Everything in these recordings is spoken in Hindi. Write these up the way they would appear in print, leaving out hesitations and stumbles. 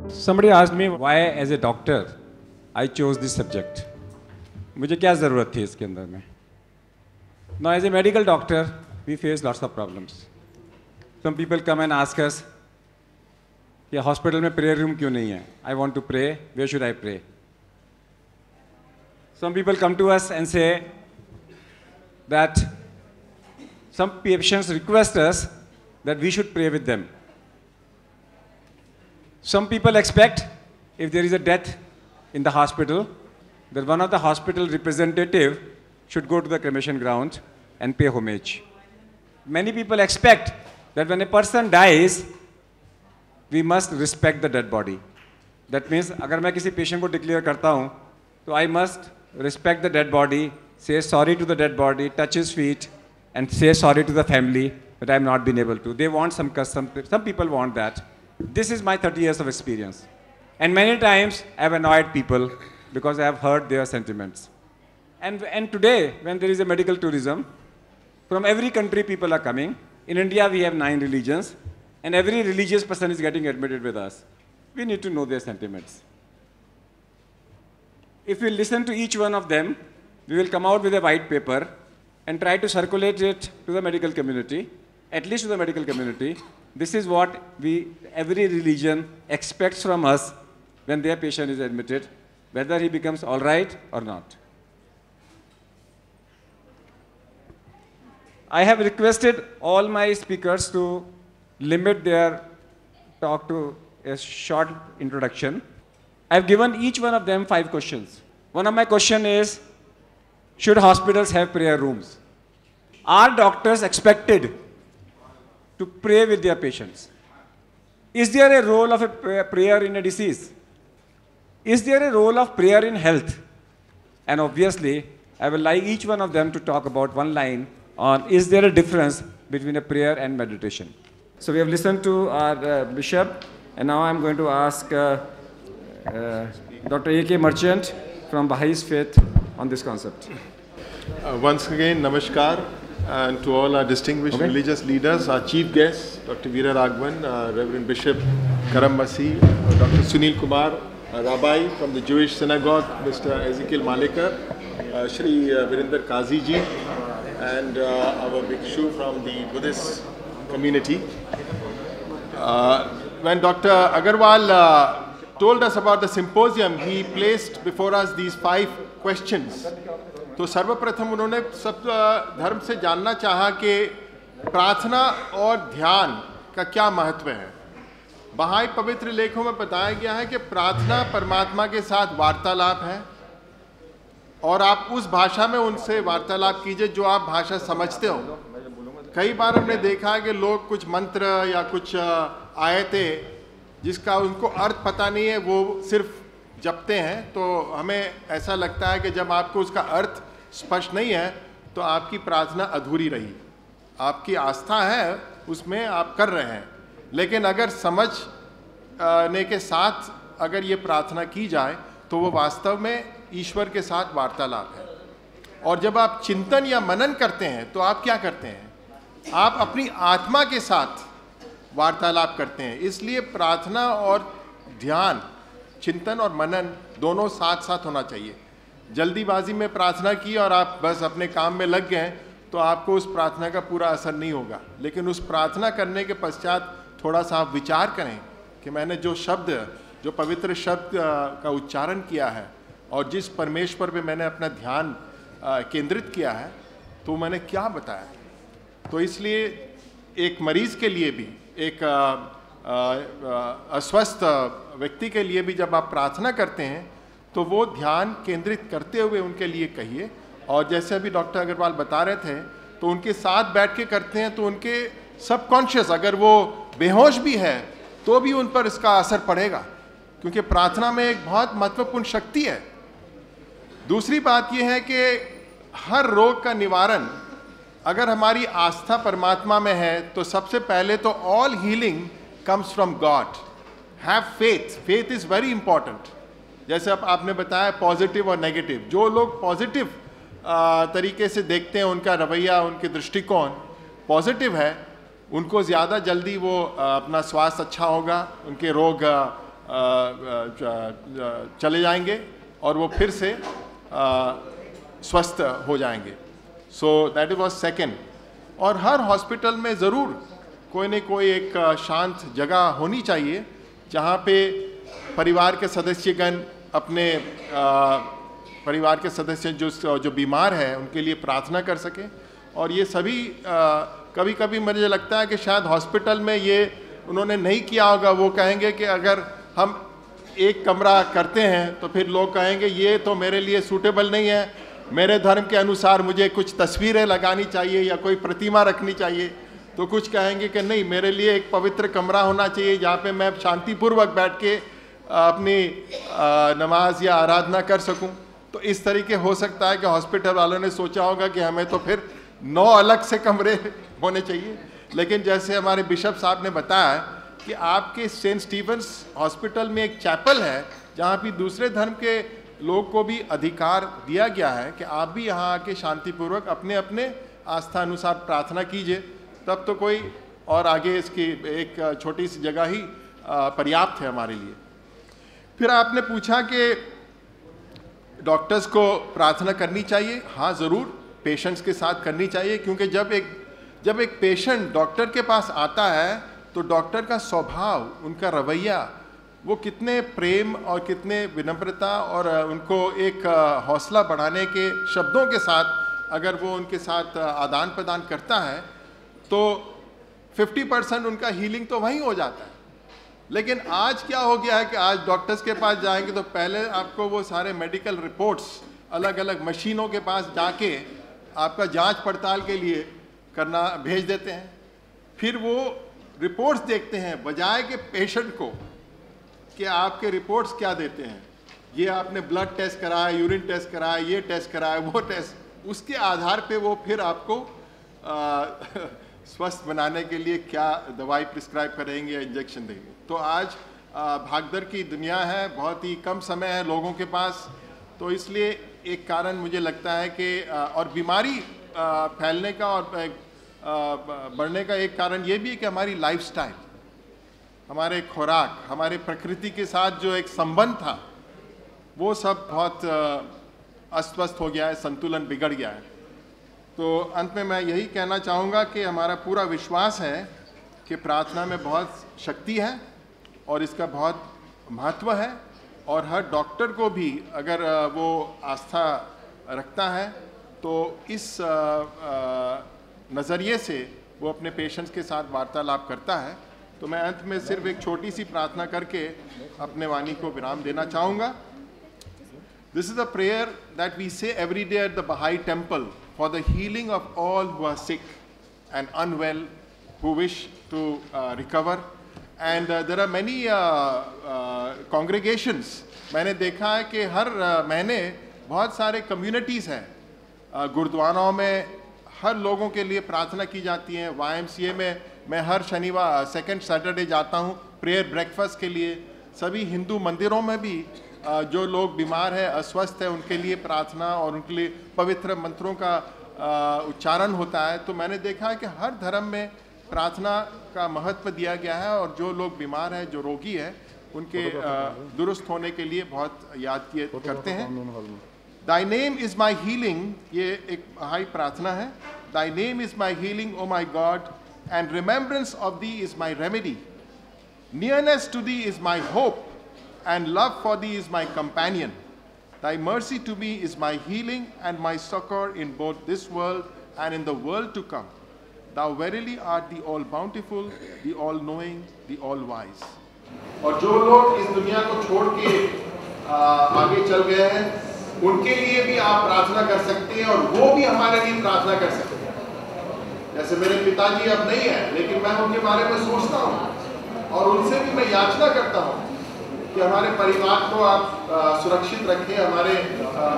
Somebody asked me why as a doctor I chose this subject. मुझे क्या ज़रूरत थी इसके अंदर में? Now as a medical doctor we face lots of problems. Some people come and ask us कि हॉस्पिटल में प्रेयर रूम क्यों नहीं है? I want to pray. Where should I pray? Some people come to us and say that some patients request us that we should pray with them. Some people expect if there is a death in the hospital, that one of the hospital representative should go to the cremation ground and pay homage. Many people expect that when a person dies, we must respect the dead body. That means अगर मैं किसी patient को declare करता हूँ, तो I must respect the dead body, say sorry to the dead body, touch his feet, and say sorry to the family that I have not been able to. They want some custom. Some people want that. This is my 30 years of experience. And many times I have annoyed people because I have heard their sentiments. And today, when there is a medical tourism, from every country people are coming. In India, we have 9 religions, and every religious person is getting admitted with us. We need to know their sentiments. If we listen to each one of them, we will come out with a white paper and try to circulate it to the medical community, at least to the medical community. This is what every religion expects from us when their patient is admitted, whether he becomes all right or not. I have requested all my speakers to limit their talk to a short introduction. I have given each one of them 5 questions. One of my questions is, should hospitals have prayer rooms? Are doctors expected to pray with their patients? Is there a role of a prayer in a disease? Is there a role of prayer in health? And obviously, I will like each one of them to talk about one line on, is there a difference between a prayer and meditation? So we have listened to our bishop, and now I'm going to ask Dr. A.K. Merchant from Baha'is Faith on this concept. Once again, namaskar, and to all our distinguished religious leaders, our chief guests, Dr. Veera Raghavan, Reverend Bishop Karam Masih, Dr. Sunil Kumar, Rabbi from the Jewish Synagogue, Mr. Ezekiel Malekar, Shri Virinder Kazi ji, and our Bhikshu from the Buddhist community. When Dr. Agarwal told us about the symposium, he placed before us these 5 questions. तो सर्वप्रथम उन्होंने सब धर्म से जानना चाहा कि प्रार्थना और ध्यान का क्या महत्व है। बहाई पवित्र लेखों में बताया गया है कि प्रार्थना परमात्मा के साथ वार्तालाप है और आप उस भाषा में उनसे वार्तालाप कीजिए जो आप भाषा समझते हो। कई बार हमने देखा है कि लोग कुछ मंत्र या कुछ आयतें जिसका उनको अर्थ पता नहीं है वो सिर्फ जपते हैं, तो हमें ऐसा लगता है कि जब आपको उसका अर्थ स्पष्ट नहीं है तो आपकी प्रार्थना अधूरी रही। आपकी आस्था है उसमें, आप कर रहे हैं, लेकिन अगर समझने के साथ अगर ये प्रार्थना की जाए तो वो वास्तव में ईश्वर के साथ वार्तालाप है। और जब आप चिंतन या मनन करते हैं तो आप क्या करते हैं? आप अपनी आत्मा के साथ वार्तालाप करते हैं। इसलिए प्रार्थना और ध्यान, चिंतन और मनन दोनों साथ साथ होना चाहिए। जल्दीबाजी में प्रार्थना की और आप बस अपने काम में लग गए तो आपको उस प्रार्थना का पूरा असर नहीं होगा, लेकिन उस प्रार्थना करने के पश्चात थोड़ा सा आप विचार करें कि मैंने जो शब्द, जो पवित्र शब्द का उच्चारण किया है और जिस परमेश्वर पे मैंने अपना ध्यान केंद्रित किया है तो मैंने क्या बताया। तो इसलिए एक मरीज़ के लिए भी, एक अस्वस्थ व्यक्ति के लिए भी जब आप प्रार्थना करते हैं तो वो ध्यान केंद्रित करते हुए उनके लिए कहिए। और जैसे अभी डॉक्टर अग्रवाल बता रहे थे तो उनके साथ बैठ के करते हैं तो उनके सबकॉन्शियस, अगर वो बेहोश भी है तो भी उन पर इसका असर पड़ेगा, क्योंकि प्रार्थना में एक बहुत महत्वपूर्ण शक्ति है। दूसरी बात ये है कि हर रोग का निवारण अगर हमारी आस्था परमात्मा में है तो सबसे पहले तो all healing comes from God. Have faith, faith is very important. जैसे अब आपने बताया पॉजिटिव और नेगेटिव, जो लोग पॉजिटिव तरीके से देखते हैं, उनका रवैया, उनके दृष्टिकोण पॉजिटिव है, उनको ज़्यादा जल्दी वो अपना स्वास्थ्य अच्छा होगा, उनके रोग चले जाएंगे और वो फिर से स्वस्थ हो जाएंगे। So that was second. और हर हॉस्पिटल में ज़रूर कोई न कोई एक शांत जगह होनी चाहिए जहाँ पे परिवार के सदस्यगण अपने परिवार के सदस्य जो बीमार हैं उनके लिए प्रार्थना कर सकें। और ये सभी कभी कभी मुझे लगता है कि शायद हॉस्पिटल में ये उन्होंने नहीं किया होगा। वो कहेंगे कि अगर हम एक कमरा करते हैं तो फिर लोग कहेंगे ये तो मेरे लिए सूटेबल नहीं है, मेरे धर्म के अनुसार मुझे कुछ तस्वीरें लगानी चाहिए या कोई प्रतिमा रखनी चाहिए। तो कुछ कहेंगे कि नहीं, मेरे लिए एक पवित्र कमरा होना चाहिए जहाँ पे मैं शांतिपूर्वक बैठ के अपनी नमाज या आराधना कर सकूं। तो इस तरीके हो सकता है कि हॉस्पिटल वालों ने सोचा होगा कि हमें तो फिर 9 अलग से कमरे होने चाहिए। लेकिन जैसे हमारे बिशप साहब ने बताया कि आपके सेंट स्टीफेंस हॉस्पिटल में एक चैपल है जहाँ भी दूसरे धर्म के लोग को भी अधिकार दिया गया है कि आप भी यहाँ आके शांतिपूर्वक अपने अपने आस्था अनुसार प्रार्थना कीजिए। तब तो कोई और आगे इसकी एक छोटी सी जगह ही पर्याप्त है हमारे लिए। फिर आपने पूछा कि डॉक्टर्स को प्रार्थना करनी चाहिए। हाँ, ज़रूर पेशेंट्स के साथ करनी चाहिए, क्योंकि जब एक पेशेंट डॉक्टर के पास आता है तो डॉक्टर का स्वभाव, उनका रवैया, वो कितने प्रेम और कितने विनम्रता और उनको एक हौसला बढ़ाने के शब्दों के साथ अगर वो उनके साथ आदान प्रदान करता है तो 50% उनका हीलिंग तो वहीं हो जाता है। लेकिन आज क्या हो गया है कि आज डॉक्टर्स के पास जाएंगे तो पहले आपको वो सारे मेडिकल रिपोर्ट्स अलग अलग मशीनों के पास जाके आपका जांच पड़ताल के लिए करना भेज देते हैं। फिर वो रिपोर्ट्स देखते हैं बजाय के पेशेंट को कि आपके रिपोर्ट्स क्या देते हैं, ये आपने ब्लड टेस्ट कराया, यूरिन टेस्ट कराया, ये टेस्ट कराया, वो टेस्ट, उसके आधार पे वो फिर आपको स्वस्थ बनाने के लिए क्या दवाई प्रिस्क्राइब करेंगे या इंजेक्शन देंगे। तो आज भागदौड़ की दुनिया है, बहुत ही कम समय है लोगों के पास। तो इसलिए एक कारण मुझे लगता है कि और बीमारी फैलने का और बढ़ने का एक कारण ये भी है कि हमारी लाइफस्टाइल, हमारे खुराक, हमारे प्रकृति के साथ जो एक संबंध था वो सब बहुत अस्त व्यस्त हो गया है, संतुलन बिगड़ गया है। तो अंत में मैं यही कहना चाहूँगा कि हमारा पूरा विश्वास है कि प्रार्थना में बहुत शक्ति है और इसका बहुत महत्व है। और हर डॉक्टर को भी अगर वो आस्था रखता है तो इस नज़रिए से वो अपने पेशेंट्स के साथ वार्तालाप करता है। तो मैं अंत में सिर्फ एक छोटी सी प्रार्थना करके अपने वाणी को विराम देना चाहूँगा। This is a prayer that we say every day at the Baha'i temple for the healing of all who are sick and unwell, who wish to recover. And there are many congregations. मैंने देखा है कि हर महीने बहुत सारे communities हैं। गुरुद्वाराओं में हर लोगों के लिए प्रार्थना की जाती है। YMCA में मैं हर शनिवार सेकंड सैटरडे जाता हूँ प्रेयर ब्रेकफास्ट के लिए। सभी हिंदू मंदिरों में भी जो लोग बीमार हैं, अस्वस्थ हैं, उनके लिए प्रार्थना और उनके लिए पवित्र मंत्रों का उच्चारण होता है। तो मैंने देखा है कि हर धर्म में प्रार्थना का महत्व दिया गया है और जो लोग बीमार हैं, जो रोगी हैं, उनके दुरुस्त होने के लिए बहुत याद किए करते हैं। Thy name is my healing, ये एक बहाई प्रार्थना है। Thy name is my healing, O my God, and remembrance of thee is my remedy. Nearness to thee is my hope, and love for thee is my companion. Thy mercy to me is my healing and my succor in both this world and in the world to come. Thou verily art the all-bountiful, the all-knowing, the all-wise. और जो लोग इस दुनिया को छोड़ के आगे चल गए हैं, उनके लिए भी आप प्रार्थना कर सकते हैं और वो भी हमारे लिए प्रार्थना कर सकते हैं। जैसे मेरे पिताजी अब नहीं है, लेकिन मैं उनके बारे में सोचता हूँ और उनसे भी मैं याचना करता हूँ कि हमारे परिवार को आप सुरक्षित रखें, हमारे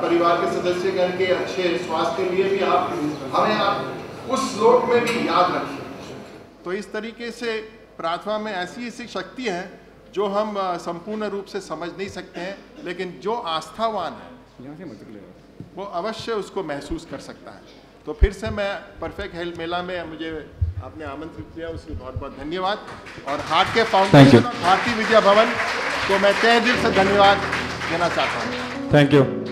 परिवार के सदस्यगण के अच्छे स्वास्थ्य के लिए भी आप उस लोक में भी याद रखें। तो इस तरीके से प्रार्थना में ऐसी ऐसी शक्ति है जो हम संपूर्ण रूप से समझ नहीं सकते हैं, लेकिन जो आस्थावान है वो अवश्य उसको महसूस कर सकता है। तो फिर से मैं परफेक्ट हेल्थ मेला में मुझे आपने आमंत्रित किया, उसके बहुत बहुत धन्यवाद। और हार्ट के फाउंडेशन, भारतीय विद्या भवन तो मैं तहे दिल से धन्यवाद देना चाहता हूँ। Thank you.